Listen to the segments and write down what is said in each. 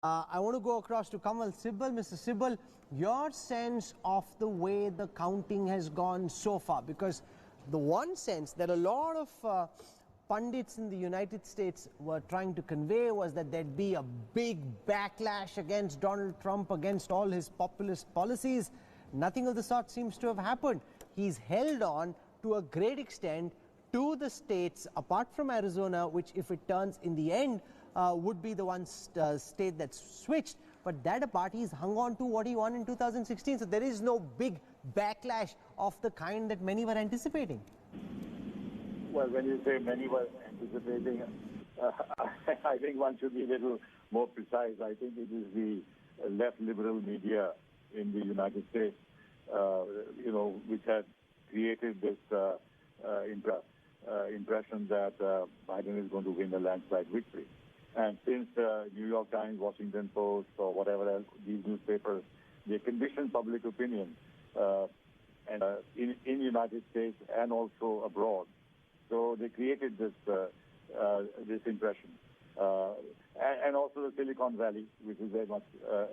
I want to go across to Kanwal Sibal. Mr. Sibal, your sense of the way the counting has gone so far, because the one sense that a lot of pundits in the United States were trying to convey was that there'd be a big backlash against Donald Trump, against all his populist policies. Nothing of the sort seems to have happened. He's held on to a great extent to the states, apart from Arizona, which, if it turns in the end, would be the one state that's switched. But that apart, he's hung on to what he won in 2016. So there is no big backlash of the kind that many were anticipating. Well, when you say many were anticipating, I think one should be a little more precise. I think it is the left liberal media in the United States, which had created this impression that Biden is going to win a landslide victory. And since New York Times, Washington Post, or whatever else, these newspapers, they condition public opinion in the United States and also abroad. So they created this impression. And also the Silicon Valley, which is very much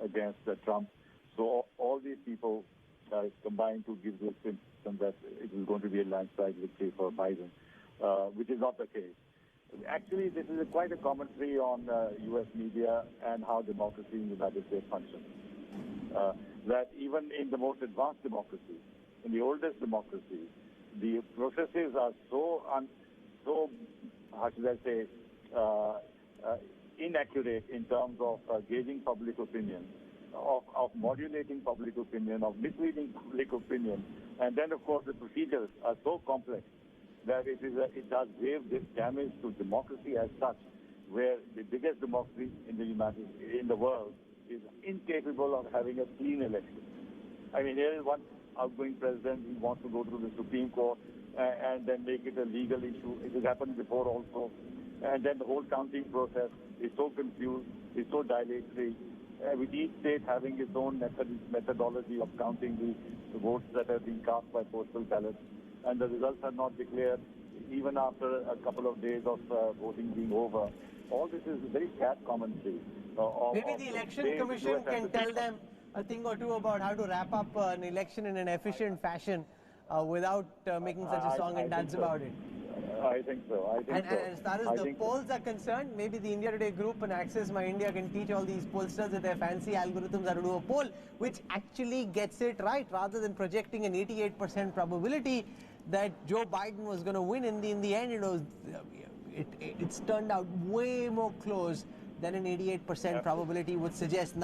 against Trump. So all these people combined to give this impression that it is going to be a landslide victory for Biden, which is not the case. Actually, this is quite a commentary on U.S. media and how democracy in the United States functions. That even in the most advanced democracies, in the oldest democracies, the processes are so how should I say, inaccurate in terms of gauging public opinion, of modulating public opinion, of misleading public opinion. And then, of course, the procedures are so complex that it does grave this damage to democracy as such, where the biggest democracy in the world is incapable of having a clean election. I mean, here is one outgoing president who wants to go to the Supreme Court and then make it a legal issue. It has happened before also. And then the whole counting process is so confused, is so dilatory, with each state having its own methodology of counting the votes that have been cast by postal ballots. And the results are not declared even after a couple of days of voting being over. All this is very sad commentary. Maybe the Election Commission can tell them a thing or two about how to wrap up an election in an efficient fashion without making such a song and dance about it. I think so. And as far as the polls are concerned, maybe the India Today group and Access My India can teach all these pollsters with their fancy algorithms how to do a poll which actually gets it right, rather than projecting an 88% probability that Joe Biden was going to win. In the end, it's turned out way more close than an 88% probability would suggest.